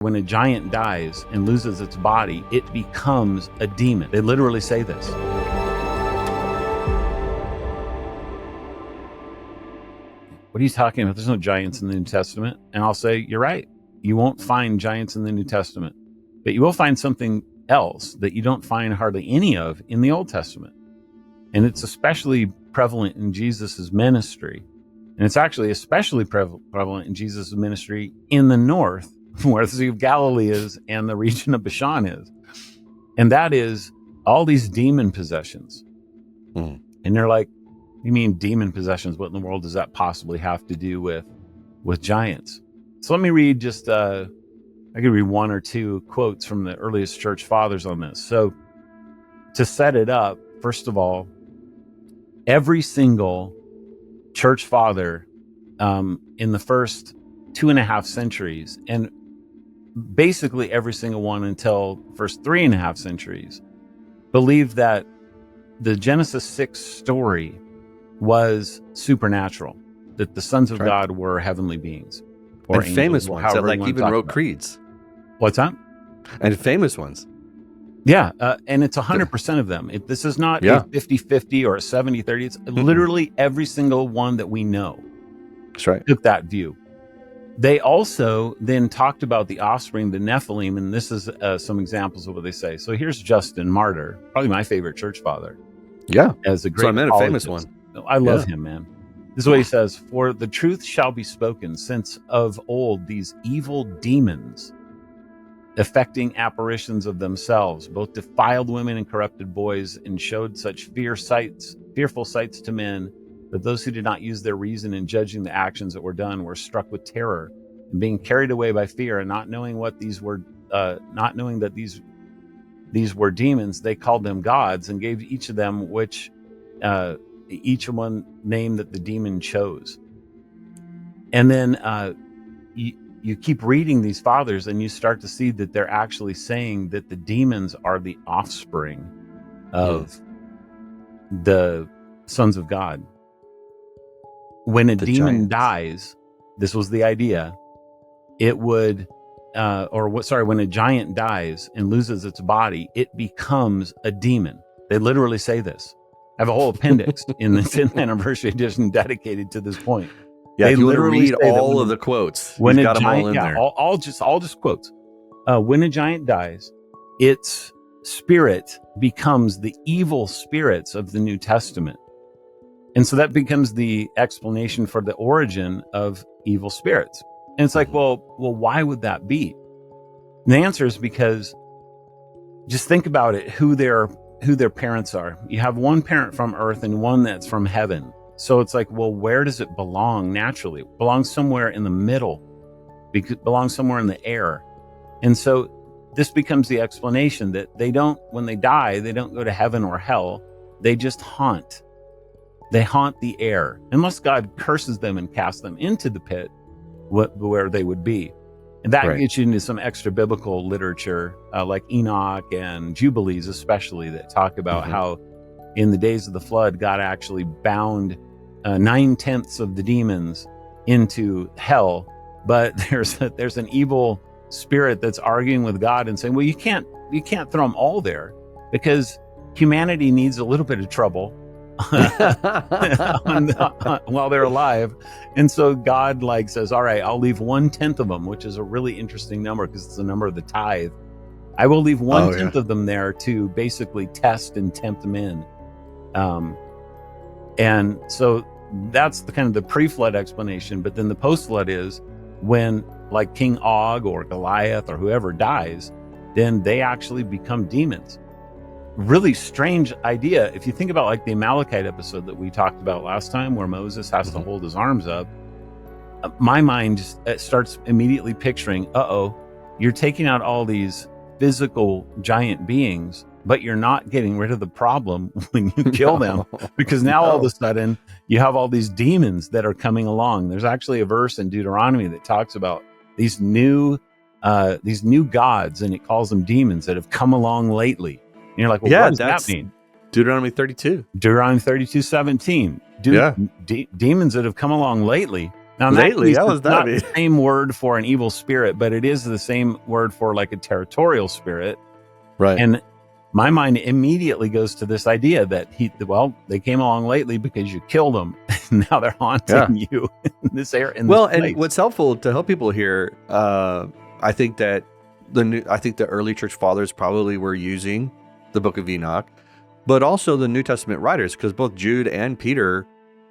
When a giant dies and loses its body, it becomes a demon. They literally say this. What are you talking about? There's no giants in the New Testament. And I'll say, you're right. You won't find giants in the New Testament, but you will find something else that you don't find hardly any of in the Old Testament. And it's especially prevalent in Jesus's ministry. And it's actually especially prevalent in Jesus's ministry in the north, where the Sea of Galilee is and the region of Bashan is. And that is all these demon possessions. And they're like, you mean demon possessions? What in the world does that possibly have to do with giants? So let me read just, I could read one or two quotes from the earliest church fathers on this. So to set it up, first of all, every single church father in the first 2.5 centuries, and basically every single one until the first 3.5 centuries, believed that the Genesis 6 story was supernatural, that the sons of God were heavenly beings. Or and famous ones that like even wrote creeds. What's that? And famous ones. Yeah, and it's 100% of them. This is not a 50-50 or a 70-30. It's literally every single one that we know. That's right. Took that view. They also then talked about the offspring, the Nephilim, and this is some examples of what they say. So here's Justin Martyr, probably my favorite church father. Yeah, as a great, so I meant a famous one. I love him, man. This is what he says: "For the truth shall be spoken, since of old these evil demons, affecting apparitions of themselves, both defiled women and corrupted boys, and showed such fearful sights to men, that those who did not use their reason in judging the actions that were done were struck with terror, and being carried away by fear, and not knowing what these were, not knowing that these were demons, they called them gods, and gave each of them each one name that the demon chose." And then you keep reading these fathers, and you start to see that they're actually saying that the demons are the offspring of the sons of God. When a demon dies, this was the idea, it would, when a giant dies and loses its body, it becomes a demon. They literally say this. I have a whole appendix in the 10th anniversary edition dedicated to this point. Yeah, they if you literally want to read all of the quotes, when you've a got them giant, all in there. All just quotes. When a giant dies, its spirit becomes the evil spirits of the New Testament. And so that becomes the explanation for the origin of evil spirits. And it's like, well, why would that be? And the answer is because just think about it, who their parents are. You have one parent from earth and one that's from heaven. So it's like, well, where does it belong naturally? It belongs somewhere in the middle. It belongs somewhere in the air. And so this becomes the explanation that when they die, they don't go to heaven or hell. They just haunt. They haunt the air, unless God curses them and casts them into the pit where they would be. And that gets you into some extra biblical literature, like Enoch and Jubilees especially, that talk about how in the days of the flood, God actually bound 9/10 of the demons into hell. But there's an evil spirit that's arguing with God and saying, well, you can't throw them all there, because humanity needs a little bit of trouble while they're alive. And so God says, all right, I'll leave 1/10 of them, which is a really interesting number because it's the number of the tithe. I will leave 1/10 of them there to basically test and tempt men. And so that's the kind of the pre-flood explanation. But then the post-flood is when like King Og or Goliath or whoever dies, then they actually become demons. Really strange idea. If you think about like the Amalekite episode that we talked about last time, where Moses has to hold his arms up, my mind just starts immediately picturing, you're taking out all these physical giant beings, but you're not getting rid of the problem when you kill them, because now all of a sudden you have all these demons that are coming along. There's actually a verse in Deuteronomy that talks about these new gods, and it calls them demons that have come along lately. And you're like, well, what does that mean? Deuteronomy 32. Deuteronomy 32:17. Demons that have come along lately. Now, in that Lately, case, that was it's not that the same word for an evil spirit, but it is the same word for like a territorial spirit. right. And my mind immediately goes to this idea that they came along lately because you killed them. And now they're haunting you in this area. And what's helpful to help people here, I think that the early church fathers probably were using the Book of Enoch, but also the New Testament writers, because both Jude and Peter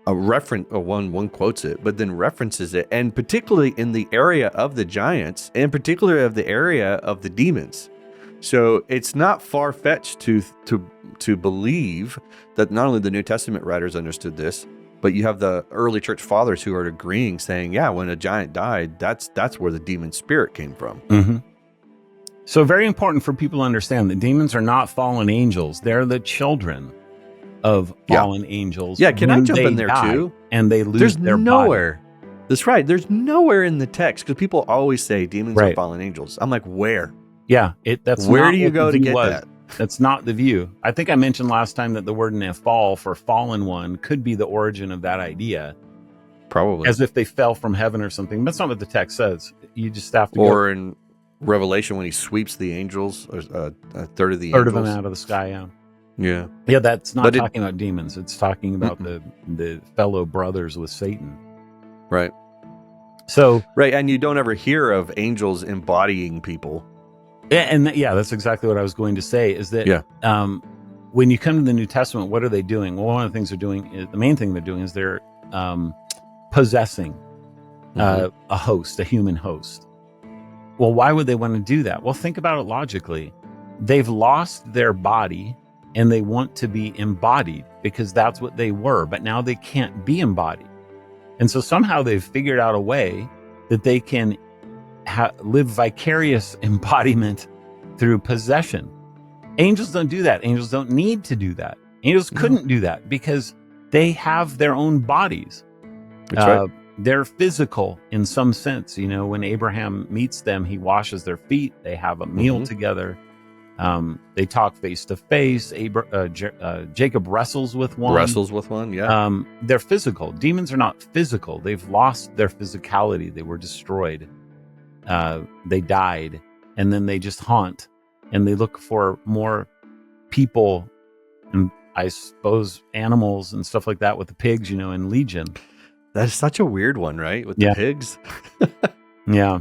one quotes it, but then references it, and particularly in the area of the giants, and particularly of the area of the demons. So it's not far-fetched to believe that not only the New Testament writers understood this, but you have the early church fathers who are agreeing, saying, yeah, when a giant died, that's where the demon spirit came from. Mm-hmm. So very important for people to understand that demons are not fallen angels. They're the children of fallen angels. Yeah, can I jump in there too? And they lose their nowhere. body. That's right. There's nowhere in the text, because people always say demons are fallen angels. I'm like, where? Yeah, that's where do you go to get that? That's not the view. I think I mentioned last time that the word nephal for fallen one could be the origin of that idea. Probably. As if they fell from heaven or something. That's not what the text says. You just have to Or in Revelation when he sweeps the angels, a third of the angels. Third of them out of the sky, Yeah. Yeah, that's not talking about demons. It's talking about the fellow brothers with Satan. Right. So right, and you don't ever hear of angels embodying people. And that's exactly what I was going to say, is that when you come to the New Testament, what are they doing? Well, one of the things they're doing, the main thing they're doing is they're possessing a host, a human host. Well, why would they want to do that? Well, think about it logically. They've lost their body and they want to be embodied because that's what they were, but now they can't be embodied. And so somehow they've figured out a way that they can live vicarious embodiment through possession. Angels don't do that. Angels don't need to do that. Angels couldn't do that because they have their own bodies. That's right. They're physical in some sense. You know, when Abraham meets them, he washes their feet. They have a meal together. They talk face to face. Jacob wrestles with one. Yeah. They're physical. Demons are not physical. They've lost their physicality. They were destroyed. They died, and then they just haunt, and they look for more people, and I suppose animals and stuff like that with the pigs, in Legion. That's such a weird one, right? With the pigs. Yeah.